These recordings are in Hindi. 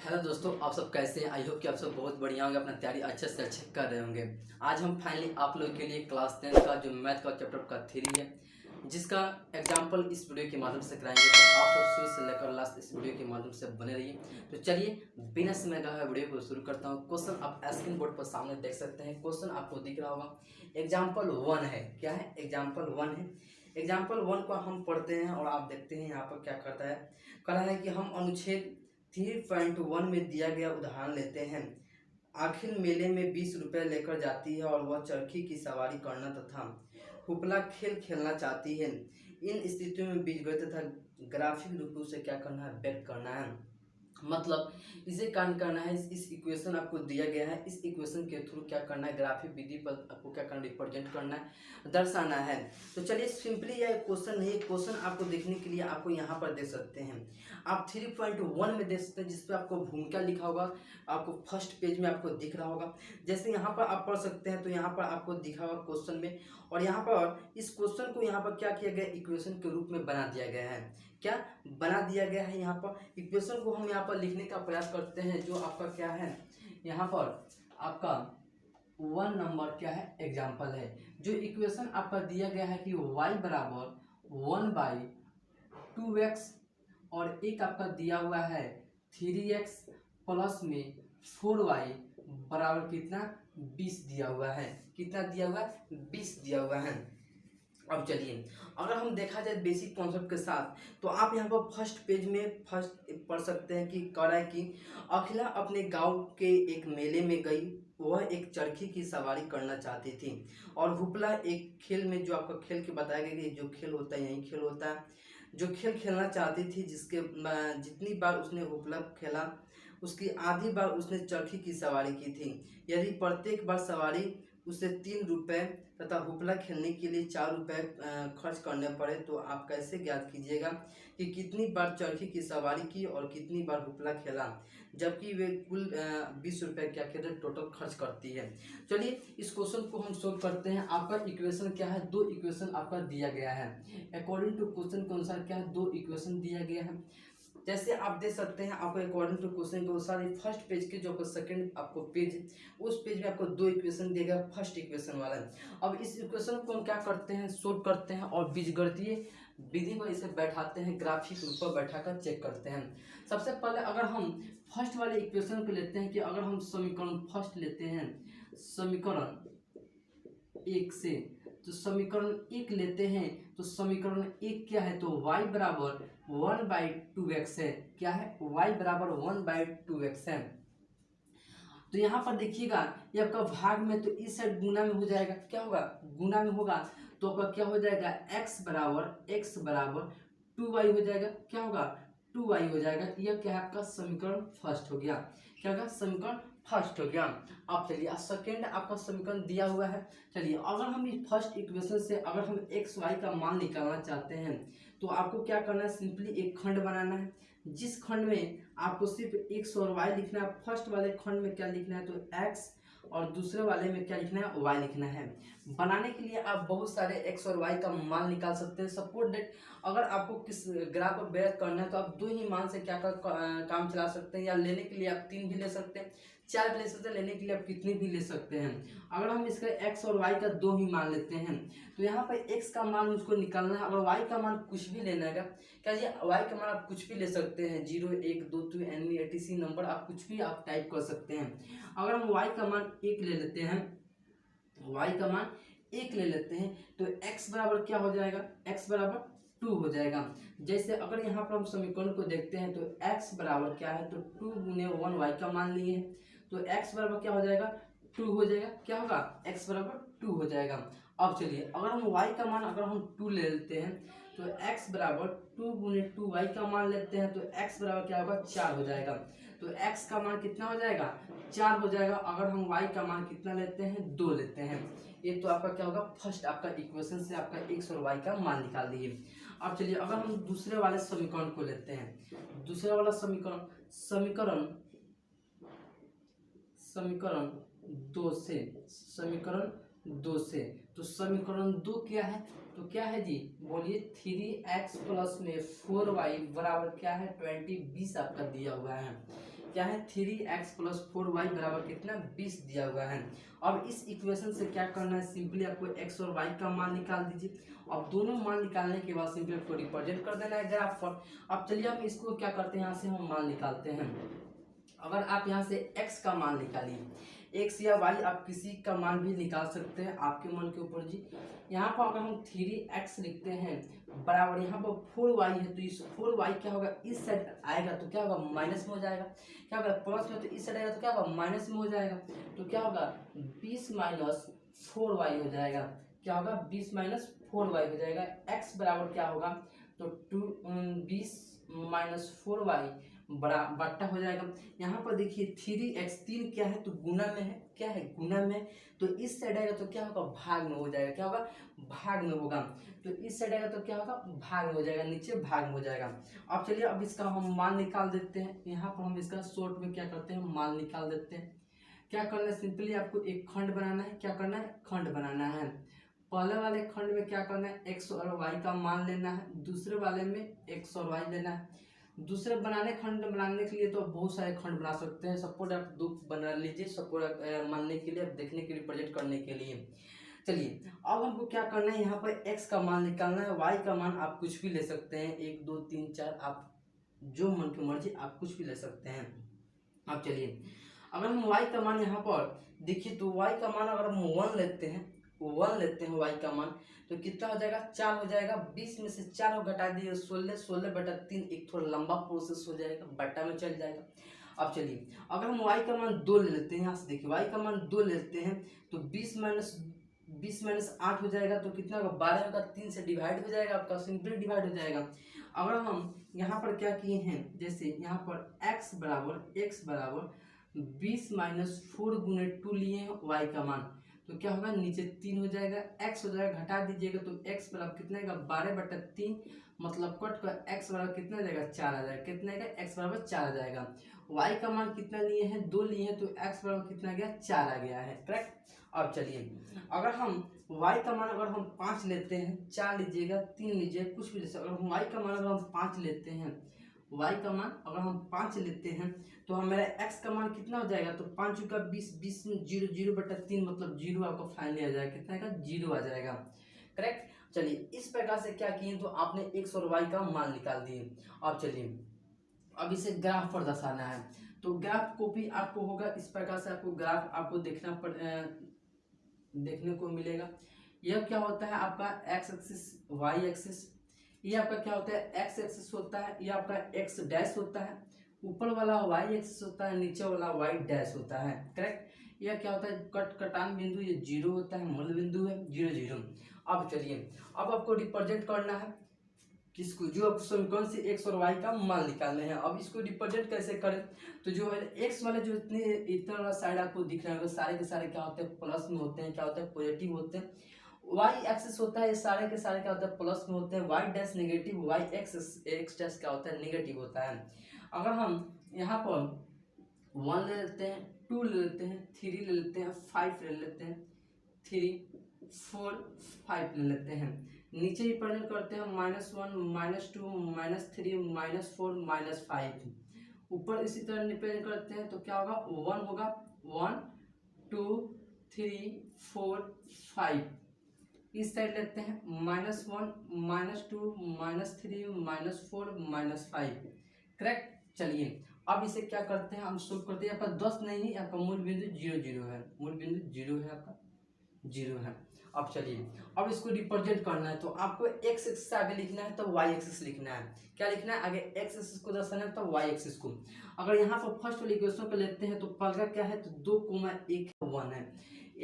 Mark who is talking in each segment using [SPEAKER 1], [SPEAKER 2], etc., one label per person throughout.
[SPEAKER 1] हेलो दोस्तों, आप सब कैसे हैं। आई होप कि आप सब बहुत बढ़िया होंगे, अपना तैयारी अच्छे से अच्छे कर रहे होंगे। आज हम फाइनली आप लोगों के लिए क्लास 10 का जो मैथ का चैप्टर का थ्योरी है, जिसका एग्जाम्पल इस वीडियो के माध्यम से कराएंगे। तो आप सब शुरू से लेकर लास्ट इस वीडियो के माध्यम से बने रहिए। तो चलिए बिना समय गवाए वीडियो को शुरू करता हूँ। क्वेश्चन आप स्क्रीन बोर्ड पर सामने देख सकते हैं। क्वेश्चन आपको दिख रहा होगा, एग्जाम्पल 1 है। क्या है? एग्जाम्पल 1 है। एग्जाम्पल 1 को हम पढ़ते हैं और आप देखते हैं यहाँ पर क्या करता है। कह रहा है कि हम अनुच्छेद 3.1 में दिया गया उदाहरण लेते हैं। आखिर मेले में 20 रुपये लेकर जाती है और वह चरखी की सवारी करना तथा हुपला खेल खेलना चाहती है। इन स्थितियों में बीजगणित तथा ग्राफिक रूप से क्या करना है, व्यक्त करना है। मतलब इसे कांड करना है। इस इक्वेशन आपको दिया गया है, इस इक्वेशन के थ्रू क्या करना है, ग्राफिक विधि पर आपको क्या करना है, रिप्रेजेंट करना है, दर्शाना है। तो चलिए सिंपली यह क्वेश्चन नहीं, क्वेश्चन आपको देखने के लिए आपको यहाँ पर देख सकते हैं। आप 3.1 में देख सकते हैं, जिसपे आपको भूमिका लिखा होगा। आपको फर्स्ट पेज में आपको दिख रहा होगा। जैसे यहाँ पर आप पढ़ सकते हैं, तो यहाँ पर आपको दिखा होगा क्वेश्चन में। और यहाँ पर इस क्वेश्चन को यहाँ पर क्या किया गया, इक्वेशन के रूप में बना दिया गया है। क्या बना दिया गया है? यहाँ पर इक्वेशन को हम यहाँ पर लिखने का प्रयास करते हैं। जो आपका क्या है, यहाँ पर आपका 1 नंबर क्या है, एग्जाम्पल है। जो इक्वेशन आपका दिया गया है कि y बराबर 1/2x और एक आपका दिया हुआ है 3x प्लस में 4y बराबर कितना, 20 दिया हुआ है। कितना दिया हुआ है? 20 दिया हुआ है। अब चलिए, अगर हम देखा जाए बेसिक कॉन्सेप्ट के साथ, तो आप यहाँ पर फर्स्ट पेज में फर्स्ट पढ़ सकते हैं कि कह रहा है कि अखिला अपने गांव के एक मेले में गई। वह एक चरखी की सवारी करना चाहती थी और हुपला एक खेल में, जो आपका खेल के बताया गया कि जो खेल होता है यही खेल होता है, जो खेल खेलना चाहती थी, जिसके जितनी बार उसने हुपला खेला उसकी आधी बार उसने चरखी की सवारी की थी। यदि प्रत्येक बार सवारी उसे 3 रुपये तथा हुपला खेलने के लिए 4 रुपये खर्च करने पड़े, तो आप कैसे ज्ञात कीजिएगा कि कितनी बार चरखी की सवारी की और कितनी बार हुपला खेला, जबकि वे कुल 20 रुपये क्या कहते हैं टोटल खर्च करती है। चलिए इस क्वेश्चन को हम सोल्व करते हैं। आपका इक्वेशन क्या है, 2 इक्वेशन आपका दिया गया है। अकॉर्डिंग टू क्वेश्चन के अनुसार क्या है, 2 इक्वेशन दिया गया है। जैसे आप देख सकते हैं, आपको अकॉर्डिंग टू क्वेश्चन के अनुसार फर्स्ट पेज के जो सेकंड आपको पेज, उस पेज में आपको 2 इक्वेशन दिया गया, फर्स्ट इक्वेशन वाला है। अब इस इक्वेशन को हम क्या करते हैं, सोल्व करते हैं और बीजगणितीय विधि को इसे बैठाते हैं, ग्राफिक रूप पर बैठाकर चेक करते हैं। सबसे पहले अगर हम फर्स्ट वाले इक्वेशन को लेते हैं कि अगर हम समीकरण फर्स्ट लेते हैं, समीकरण 1 से, तो समीकरण 1 लेते हैं, तो समीकरण 1 क्या है, तो y बराबर 1/2x है। क्या है? y बराबर 1/2x है। तो यहाँ पर देखिएगा, ये आपका भाग में, तो इस साइड गुना में हो जाएगा। क्या होगा? गुना में होगा, तो आपका क्या हो जाएगा, x बराबर 2y हो जाएगा। क्या होगा? 2y हो जाएगा। यह क्या है, आपका समीकरण फर्स्ट हो गया। क्या होगा? समीकरण फर्स्ट हो गया। अब चलिए सेकेंड आपका समीकरण दिया हुआ है। चलिए अगर हम इस फर्स्ट इक्वेशन से अगर हम एक्स वाई का मान निकालना चाहते हैं, तो आपको क्या करना है, सिंपली एक खंड बनाना है। जिस खंड में आपको सिर्फ एक्स और वाई लिखना है। फर्स्ट वाले खंड में क्या लिखना है, तो एक्स, और दूसरे वाले में क्या लिखना है, वाई लिखना है। बनाने के लिए आप बहुत सारे एक्स और वाई का मान निकाल सकते हैं। सपोज दैट अगर आपको किस ग्राफ पर व्यक्त करना है, तो आप 2 ही मान से क्या काम चला सकते हैं, या लेने के लिए आप 3 भी ले सकते हैं, 4 भी ले सकते हैं, लेने के लिए आप कितने भी ले सकते हैं। अगर हम इसका एक्स और वाई का 2 ही मान लेते हैं, तो यहाँ पर एक्स का मान उसको निकालना है, और वाई का मान कुछ भी लेना है। क्या जी, वाई का मान आप कुछ भी ले सकते हैं, 0 1 2 3 एनी etc नंबर आप कुछ भी आप टाइप कर सकते हैं। अगर हम वाई का मान 1 ले लेते हैं, वाई का मान 1 ले लेते हैं, तो x बराबर क्या हो जाएगा, x बराबर 2 हो जाएगा। जैसे अगर यहाँ पर हम समीकरण को देखते हैं, तो x बराबर क्या है, तो 2 गुने 1 y का मान लिए हैं, तो x बराबर क्या हो जाएगा, 2 हो जाएगा। क्या होगा, x बराबर 2 हो जाएगा। अब चलिए अगर हम y का मान अगर हम 2 ले लेते हैं, तो x बराबर 2 गुने 2y का मान लेते हैं, तो x बराबर क्या होगा, 4 हो जाएगा। तो x का मान कितना हो जाएगा, 4 हो जाएगा। अगर हम y का मान कितना लेते हैं, 2 लेते हैं। ये तो आपका क्या होगा, फर्स्ट आपका इक्वेशन से आपका x और y का मान निकाल दिए। अब चलिए अगर हम दूसरे वाले समीकरण को लेते हैं, दूसरा वाला समीकरण 2 से, तो समीकरण 2 क्या है, तो क्या है जी, बोलिए, 3x प्लस में 4y बराबर क्या है, 20 20 आपका दिया हुआ है। क्या है 3x + 4y बराबर कितना 20 दिया हुआ है। अब इस इक्वेशन से क्या करना है, सिंपली आपको x और y का मान निकाल दीजिए। अब दोनों मान निकालने के बाद सिंपली आपको रिप्रेजेंट कर देना है ग्राफ पर। अब चलिए हम इसको क्या करते हैं, यहाँ से हम मान निकालते हैं। अगर आप यहाँ से x का मान निकालिए, x या y आप किसी का मान भी निकाल सकते हैं आपके मन के ऊपर जी। यहाँ पर अगर हम 3x लिखते हैं बराबर यहाँ पर 4y है, तो इस 4y क्या होगा, इस साइड आएगा तो क्या होगा माइनस में हो जाएगा, क्या होगा प्लस में, तो इस साइड आएगा तो क्या होगा माइनस में हो जाएगा, तो क्या होगा 20 - 4y हो जाएगा। क्या होगा 20 - 4y हो जाएगा। x बराबर क्या होगा, तो 20 - 4y बड़ा बट्टा हो जाएगा। यहाँ पर देखिए 3x 3 क्या है, तो गुना में है, क्या है गुना में, तो इस साइड आएगा तो क्या होगा भाग में हो जाएगा, क्या होगा भाग में होगा, तो इस साइड आएगा तो क्या होगा भाग में हो जाएगा, नीचे भाग में हो जाएगा। अब चलिए अब इसका हम मान निकाल देते हैं। यहाँ पर हम इसका शॉर्ट में क्या करते हैं, मान निकाल देते हैं। क्या करना है, सिंपली आपको एक खंड बनाना है। क्या करना है, खंड बनाना है। पहले वाले खंड में क्या करना है, x और y का मान लेना है, दूसरे वाले में x और y लेना है। दूसरे खंड बनाने के लिए तो बहुत सारे खंड बना सकते हैं, सपोज आप दो बना लीजिए, सपोज मानने के लिए, देखने के लिए, प्रोजेक्ट करने के लिए। चलिए अब हमको क्या करना है, यहाँ पर x का मान निकालना है, y का मान आप कुछ भी ले सकते हैं, 1 2 3 4, आप जो मन की मर्जी आप कुछ भी ले सकते हैं। अब चलिए अगर हम y का मान यहाँ पर देखिए, तो y का मान अगर हम 1 लेते हैं, y का मान, तो कितना हो जाएगा 4 हो जाएगा। 20 में से 4 को घटा दिए 16, 16/3, एक थोड़ा लंबा प्रोसेस हो जाएगा, बट्टा में चल जाएगा। अब चलिए अगर हम y का मान 2 ले लेते हैं, यहाँ से देखिए y का मान 2 लेते हैं, तो 20 - 8 हो जाएगा, तो कितना होगा 12 होगा, 3 से डिवाइड हो जाएगा, आपका सिंपली डिवाइड हो जाएगा। अगर हम यहाँ पर क्या किए हैं, जैसे यहाँ पर x बराबर 20 - 4 × 2 लिए हैं y का मान, तो क्या होगा नीचे 3 हो जाएगा, x हो जाएगा, घटा दीजिएगा तो x बराबर कितना आएगा 12/3, मतलब कट का x बराबर कितना आ जाएगा 4 आ जाएगा। कितना आएगा x बराबर 4 आ जाएगा। y का मान कितना लिए हैं 2 लिए हैं, तो x बराबर कितना आ गया 4 आ गया है, करेक्ट। अब चलिए अगर हम y का मान अगर हम 5 लेते हैं, 4 लीजिएगा 3 लीजिएगा कुछ भी ले सकते, अगर हम y का मान अगर हम 5 लेते हैं, y का मान अगर हम 5 लेते हैं, तो हमारा x का मान कितना हो जाएगा, तो 5 का 20, 20 में 0, 0/3, मतलब 0 आपका फाइनली आ जाएगा, कितना आएगा 0 आ जाएगा, करेक्ट। चलिए इस प्रकार से क्या किए, तो आपने x और y का मान निकाल दिए। अब चलिए अब इसे ग्राफ पर दर्शाना है, तो ग्राफ को भी आपको होगा इस प्रकार से, आपको ग्राफ आपको देखने को मिलेगा। यह क्या होता है आपका x एक्सिस, y एक्सिस, ये आपका क्या होता है x एक्सिस होता है, ये आपका x डैश होता है, ऊपर वाला y एक्सिस होता है, नीचे वाला y डैश होता है, करेक्ट। यह क्या होता है कटान बिंदु, ये 0 होता है, मूल बिंदु है 0 0। अब चलिए अब आपको रिप्रेजेंट करना है किसको, जो आप समीकरण से x और y का मान निकालने हैं। अब इसको रिप्रेजेंट कैसे करें, तो जो है x वाले जो इतना वाला साइड आपको दिख रहा है, सारे के सारे क्या होते हैं प्लस में होते हैं, क्या होते हैं पॉजिटिव होते हैं। y एक्सिस होता है, ये सारे के सारे क्या होता है प्लस में होते हैं, y dash negative, y x dash क्या होता है नेगेटिव होता है। अगर हम यहाँ पर 1 ले लेते हैं, 2 ले लेते हैं, 3 ले लेते हैं, 5 ले लेते हैं, 3 4 5 ले लेते हैं, नीचे रिप्रेजेंट करते हैं -1 -2 -3 -4 -5, ऊपर इसी तरह रिप्रेजेंट करते हैं, तो क्या होगा 1 होगा, 1 2 3 4 5, इस साइड लेते हैं -1 -2 -3 -4 -5, करेक्ट। चलिए अब इसे क्या करते हैं, हम सोल्व करते हैं। आपका 10 नहीं है, आपका मूल बिंदु 0 0 है, मूल बिंदु 0 है, आपका 0 है। अब चलिए अब इसको रिप्रेजेंट करना है, तो आपको x एक्सिस आगे लिखना है, तो y एक्सिस लिखना है। क्या लिखना है आगे, x एक्सिस को दर्शाना है, तो y एक्सिस को। अगर यहाँ पर फर्स्ट वाली इक्वेशन पे लेते हैं, तो पहला क्या है, तो 2,1 1 है,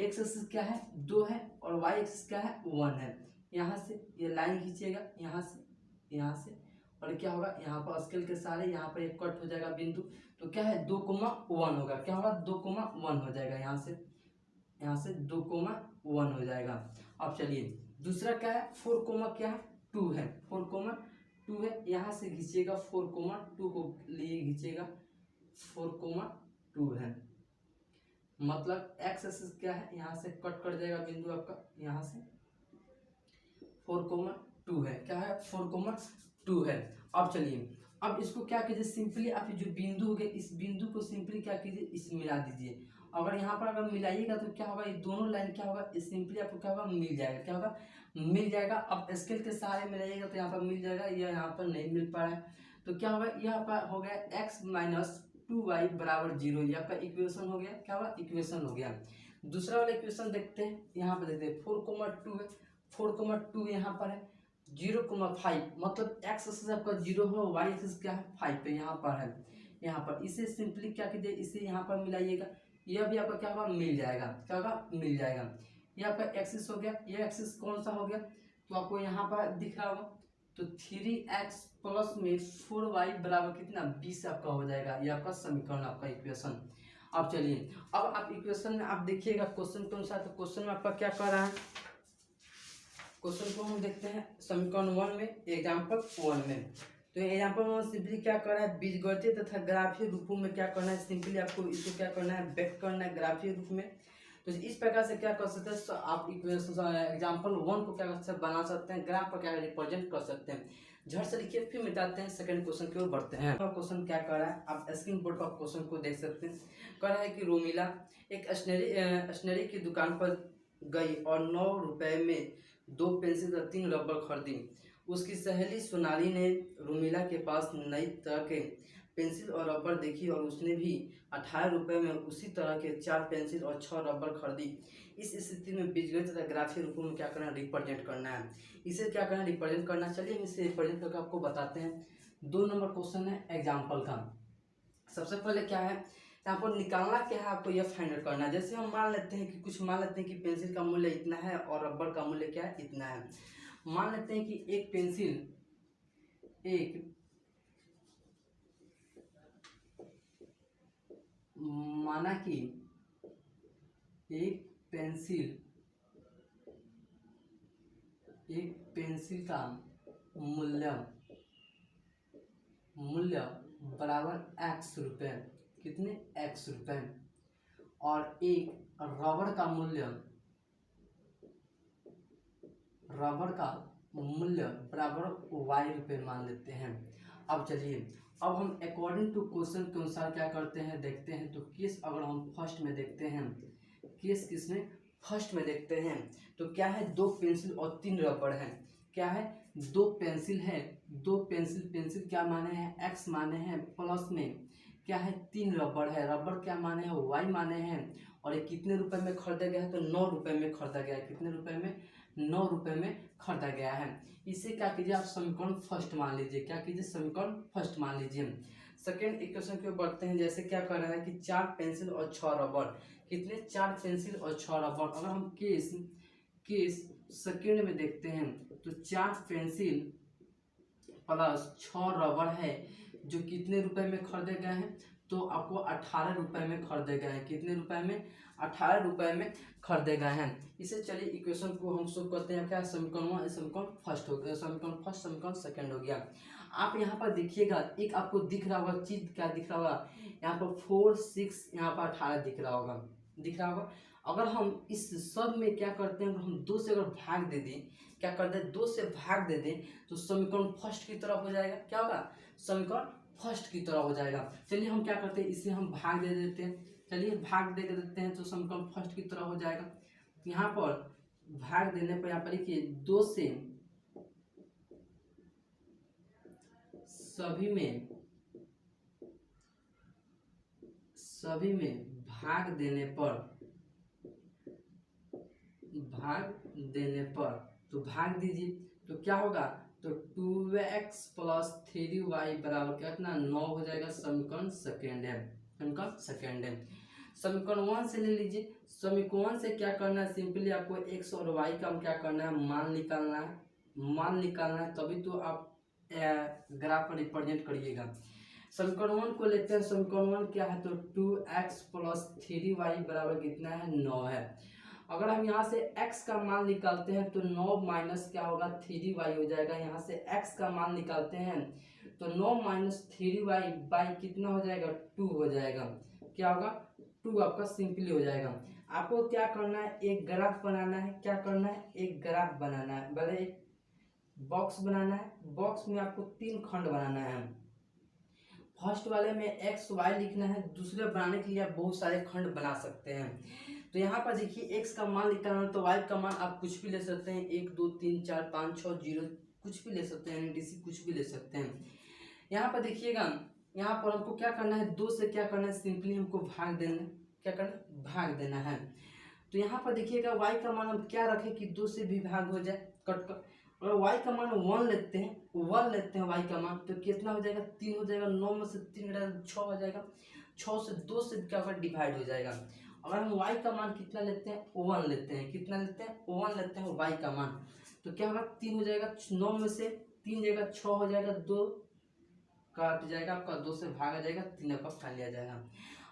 [SPEAKER 1] x एक्सिस क्या है 2 है, और y एक्सिस क्या है 1 है। यहाँ से ये लाइन खींचिएगा, यहाँ से, और क्या होगा यहाँ पर स्केल के सारे यहाँ पर एक कट हो जाएगा बिंदु, तो क्या है 2,1 होगा, क्या होगा 2,1 हो जाएगा, यहाँ से 2,1 हो जाएगा। अब चलिए दूसरा क्या है 4, क्या है 2 है, 4,2 है, यहाँ से खींचिएगा 4,2 को लिए खींचिएगा 4,2 है, मतलब x एक्सिस क्या है, यहाँ से कट कर जाएगा बिंदु आपका, यहाँ से 4,2 है, क्या है 4,2 है। अब चलिए अब इसको क्या कीजिए, सिंपली आप जो बिंदु हो गए, इस बिंदु को सिंपली क्या कीजिए, इस मिला दीजिए। अगर यहाँ पर अगर मिलाइएगा तो क्या होगा, ये दोनों लाइन क्या होगा, सिंपली आपको क्या होगा, मिल जाएगा। क्या होगा, मिल जाएगा। अब स्केल के सहारे मिलाइएगा तो यहाँ पर मिल जाएगा, यह यहाँ पर नहीं मिल पा रहा है तो क्या होगा, यह आपका हो गया x माइनस 2y बराबर 0। ये आपका इक्वेशन हो गया। क्या होगा, इक्वेशन हो गया। दूसरा वाला इक्वेशन देखते हैं, यहाँ पर देखते हैं 4,2 है, 4,2 यहाँ पर है, 0,5 मतलब x एक्सिस आपका 0 है, y एक्सिस क्या है 5 पे यहाँ पर है। यहाँ पर इसे सिंपली क्या कीजिए, इसे यहाँ पर मिलाइएगा, यह भी आपका क्या होगा, मिल जाएगा। क्या होगा, मिल जाएगा। ये आपका एक्सिस हो गया। ये एक्सिस कौन सा हो गया, तो आपको यहाँ पर दिख रहा होगा, तो 3x प्लस में 4y बराबर कितना, 20 आपका हो जाएगा। ये आपका समीकरण, आपका इक्वेशन। अब चलिए, अब आप इक्वेशन में आप देखिएगा क्वेश्चन के अनुसार, तो क्वेश्चन में आपका क्या कर रहा है, क्वेश्चन को हम देखते हैं समीकरण 1 में, एग्जाम्पल 1 में। तो एग्जाम्पल 1 सिंपली क्या करना है, बीजगणितीय तथा ग्राफीय रूपों में क्या करना है, सिंपली आपको इसको क्या करना है, व्यक्त करना है ग्राफीय रूप में। तो इस प्रकार से क्या कर सकते हैं, तो आप इक्वेशन एग्जाम्पल 1 को क्या कर सकते हैं, बना सकते हैं, ग्राफ पर क्या रिप्रेजेंट कर सकते हैं। झट से लिखिए, फिर मिटाते हैं, सेकंड क्वेश्चन की ओर बढ़ते हैं। क्वेश्चन क्या कर रहा है, आप स्क्रीन बोर्ड पर क्वेश्चन को देख सकते हैं। कह रहा है कि रोमिला एक स्टेशनरी की दुकान पर गई और 9 रुपए में 2 पेंसिल और 3 रबड़ खरीदी। उसकी सहेली सोनाली ने रोमिला के पास नई तरह के पेंसिल और रबड़ देखी और उसने भी 18 रुपये में उसी तरह के 4 पेंसिल और 6 रबड़ खरीदी। इस स्थिति में बीजगणित तथा ग्राफीय रूपों में क्या करना है, रिप्रेजेंट करना है। इसे क्या करना है, रिप्रेजेंट करना। चलिए हम इसे रिप्रेजेंट करके आपको बताते हैं। 2 नंबर क्वेश्चन है एग्जाम्पल का। सबसे पहले क्या है, यहाँ पर निकालना क्या है, आपको यह फाइंड आउट करना है। जैसे हम मान लेते हैं कि मान लेते हैं कि पेंसिल का मूल्य इतना है और रबड़ का मूल्य क्या है, इतना है। मान लेते हैं कि एक पेंसिल माना कि एक पेंसिल का मूल्य बराबर x रुपये, कितने, x रुपये, और एक रबड़ का मूल्य बराबर y रुपये मान लेते हैं। अब चलिए, अब हम अकॉर्डिंग टू क्वेश्चन के अनुसार क्या करते हैं, देखते हैं। तो केस अगर हम फर्स्ट में देखते हैं, केस किसमें, फर्स्ट में देखते हैं, तो क्या है, 2 पेंसिल और 3 रबड़ हैं। क्या है, 2 पेंसिल है, 2 पेंसिल क्या माने हैं, x माने हैं, प्लस में क्या है, 3 रबड़ है, रबड़ क्या माने हैं, y माने हैं, और ये कितने रुपए में खरीदा गया है, तो 9 रुपए में खरीदा गया है। कितने रुपए में, 9 रुपए में खरीदा गया है। इसे क्या कीजिए, आप समीकरण फर्स्ट मान लीजिए। क्या कीजिए, समीकरण फर्स्ट मान लीजिए। सेकेंड इक्वेशन की ओर बढ़ते हैं। जैसे क्या कर रहा है कि 4 पेंसिल और 6 रबड़, कितने, 4 पेंसिल और 6 रबड़। अगर हम केस सेकेंड में देखते हैं, तो 4 पेंसिल प्लस 6 रबड़ है, जो कितने रुपए में खरीदे गए हैं, तो आपको 18 रुपए में खरीदे गए हैं। कितने रुपए में, 18 रुपए में खरीदे गए हैं। इसे चलिए इक्वेशन को हम शुरू करते हैं। क्या, समीकरण 1, समीकरण फर्स्ट हो गया, समीकरण फर्स्ट, समीकरण सेकंड हो गया। आप यहाँ पर देखिएगा, एक आपको दिख रहा होगा चीज, क्या दिख रहा होगा, यहाँ पर 4, 6, यहाँ पर 18 दिख रहा होगा। अगर हम इस सब में क्या करते हैं, अगर हम 2 से अगर भाग दे दें, क्या करते हैं, 2 से भाग दे दें, तो समीकरण फर्स्ट की तरफ हो जाएगा। क्या होगा, समीकरण फर्स्ट की तरह हो जाएगा। चलिए हम क्या करते हैं, इसे हम भाग दे देते हैं। चलिए भाग दे देते हैं, तो समीकरण फर्स्ट की तरह हो जाएगा। यहाँ पर भाग देने पर यहाँ पर देखिए, 2 से सभी में भाग देने पर तो भाग दीजिए, तो क्या होगा, तो 2x प्लस 3y बराबर कितना, 9 हो जाएगा। समीकरण सेकेंड है, समीकरण 1 से ले लीजिए। समीकरण 1 से क्या करना है, सिंपली आपको x और y का क्या करना है, मान निकालना है, तभी तो आप ग्राफ पर रिप्रेजेंट करिएगा। समीकरण 1 को लेते हैं। समीकरण 1 क्या है, तो 2x प्लस 3y बराबर कितना है, 9 है। अगर हम यहाँ से x का मान निकालते हैं, तो 9 माइनस क्या होगा, 3y हो जाएगा। यहाँ से x का मान निकालते हैं, तो 9 माइनस 3y बाई कितना हो जाएगा, 2 हो जाएगा। क्या होगा, 2 आपका सिंपली हो जाएगा। आपको क्या करना है, एक ग्राफ बनाना है। क्या करना है, एक ग्राफ बनाना है, भले एक बॉक्स बनाना है। बॉक्स में आपको 3 खंड बनाना है। फर्स्ट वाले में एक्स वाई लिखना है, दूसरे बनाने के लिए आप बहुत सारे खंड बना सकते हैं। तो यहाँ पर देखिए एक्स का मान निकालना है तो वाई का मान आप कुछ भी ले सकते हैं, 1 2 3 4 5 6 0 कुछ भी ले सकते हैं, NDC कुछ भी ले सकते हैं। यहाँ पर देखिएगा, यहाँ पर हमको क्या करना है, 2 से क्या करना है, सिंपली हमको भाग देना है। क्या करना है, भाग देना है। तो यहाँ पर देखिएगा वाई का मान हम क्या रखें कि 2 से भी भाग हो जाए कट कर। अगर वाई का मान 1 लेते हैं वाई का मान, तो कितना हो जाएगा, 3 हो जाएगा। 9 में से 3 घटा 6 हो जाएगा, 6 से 2 से क्या होगा, डिवाइड हो जाएगा। अगर हम y का मान कितना लेते हैं, 1 लेते हैं, कितना लेते हैं, 1 लेते हैं y का मान, तो क्या होगा, 3 हो जाएगा। 9 में से 3 जाएगा, 6 हो जाएगा, 2 काट जाएगा आपका, 2 से भागा जाएगा, 3 आपका खा लिया जाएगा।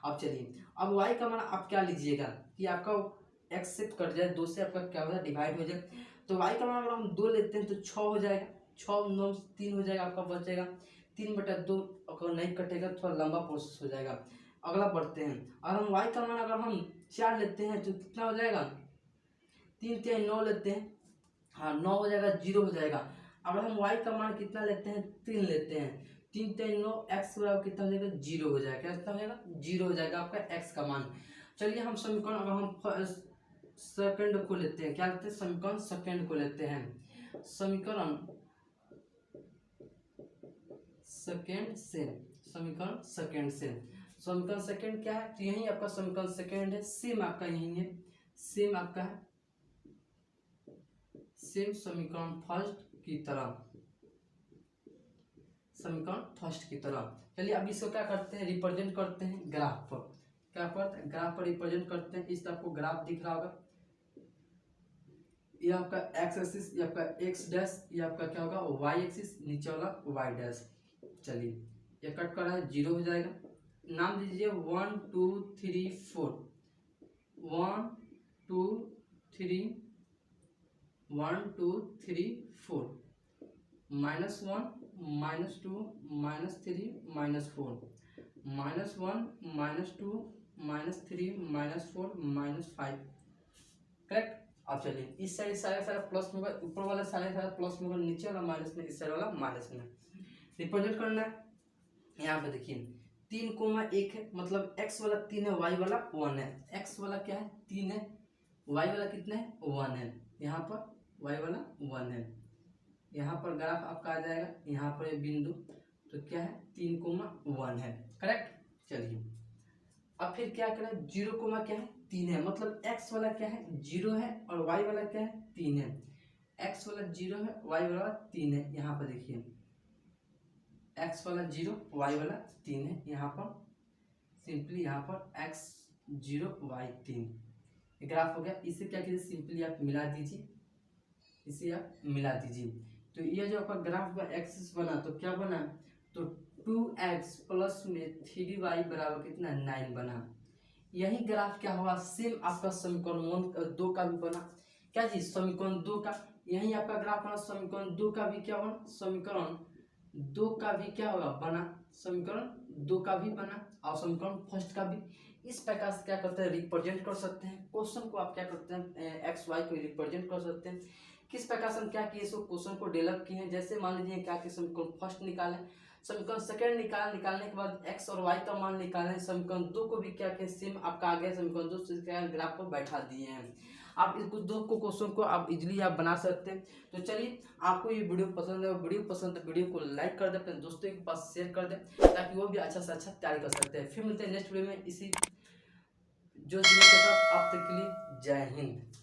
[SPEAKER 1] अब चलिए, अब y का मान आप क्या लीजिएगा कि आपका x से कट जाए, 2 से आपका क्या हो जाए, डिवाइड हो जाए। तो y का मान अगर हम 2 लेते हैं तो 6 हो जाएगा, 6 9 से 3 हो जाएगा, आपका बच जाएगा 3/2। अगर नहीं कटेगा थोड़ा लंबा प्रोसेस हो जाएगा। अगला बढ़ते हैं, अगर हम y का मान अगर हम 4 लेते हैं तो कितना हो जाएगा, 3 3 9 लेते हैं, हाँ 9 हो जाएगा, 0 हो जाएगा। अगर हम y का मान कितना लेते हैं, 3 लेते हैं, 3 3 9 x बराबर कितना हो जाएगा, 0 हो जाएगा। कितना हो जाएगा, 0 हो जाएगा आपका x का मान। चलिए हम समीकरण, अगर हम सेकंड को लेते हैं, क्या लेते हैं, समीकरण सेकंड को लेते हैं। समीकरण सेकंड से, समीकरण सेकंड से, समीकरण सेकंड क्या है, तो यही आपका समीकरण सेकंड है, सेम आपका यही है, सेम आपका है, सेम समीकरण फर्स्ट की तरह, समीकरण फर्स्ट की तरह। चलिए अब इसको क्या करते हैं, रिप्रेजेंट करते हैं ग्राफ पर। क्या करते हैं, ग्राफ पर रिप्रेजेंट करते हैं। इस आपको ग्राफ दिख रहा होगा, ये आपका एक्स एक्सिस, ये आपका एक्स डैश, ये आपका क्या होगा, वाई एक्सिस, नीचे वाला वाई डैश। चलिए ये कट कर रहा है, 0 हो जाएगा। नाम दीजिए 1 2 3 4, 1 2 3 1 2 3 4, -1 -2 -3 -4, -1 -2 -3 -4 -5, करेक्ट। अब चलिए इस साइड सारा प्लस में होगा, ऊपर वाला सारा प्लस में होगा, नीचे वाला माइनस में, इस साइड वाला माइनस में। रिप्रेजेंट करना है, यहाँ पे देखिए 3,1 है, मतलब x वाला 3 है, y वाला 1 है। x वाला क्या है, 3 है, y वाला कितना है, 1 है। यहाँ पर y वाला 1 है, यहाँ पर ग्राफ आपका आ जाएगा, यहाँ पर ये बिंदु, तो क्या है, 3,1 है, करेक्ट। चलिए अब फिर क्या करें, 0, क्या है, 3 है, मतलब x वाला क्या है, 0 है, और y वाला क्या है, 3 है। x वाला 0 है, y वाला 3 है। यहाँ पर देखिए x वाला 0, y वाला 3 है। यहाँ पर सिंपली यहाँ पर x 0 y 3 ग्राफ हो गया। इसे क्या कीजिए, सिंपली आप मिला दीजिए, इसे आप मिला दीजिए। तो ये जो आपका ग्राफ का एक्सिस बना, तो क्या बना, तो 2x प्लस में 3y बराबर कितना, 9 बना। यही ग्राफ क्या हुआ, सेम आपका समीकरण 2 का भी बना। क्या चीज, समीकरण 2 का, यही आपका ग्राफ बना। समीकरण 2 का भी क्या बना, समीकरण 2 का भी क्या होगा, बना, समीकरण 2 का भी बना, और समीकरण फर्स्ट का भी। इस प्रकार से क्या करते हैं, रिप्रेजेंट कर सकते हैं क्वेश्चन को। आप क्या करते हैं, एक्स वाई को रिप्रेजेंट कर सकते हैं। किस प्रकार से हम क्या किए, इसको क्वेश्चन को डेवलप किए हैं। जैसे मान लीजिए क्या कि समीकरण फर्स्ट निकालें, समीकरण सेकंड निकालने के बाद एक्स और वाई का मान निकालें। समीकरण 2 को भी क्या किया, सेम आपका आ गया, समीकरण 2 से क्या ग्राफ पर बैठा दिए हैं। आप इस दो को क्वेश्चन को आप इजीली आप बना सकते हैं। तो चलिए, आपको ये वीडियो पसंद है, वीडियो पसंद है, वीडियो को लाइक कर दें, अपने दोस्तों के पास शेयर कर दें, ताकि वो भी अच्छा से अच्छा तैयारी कर सकते हैं। फिर मिलते हैं नेक्स्ट वीडियो में इसी जो के साथ। आप तक के लिए जय हिंद।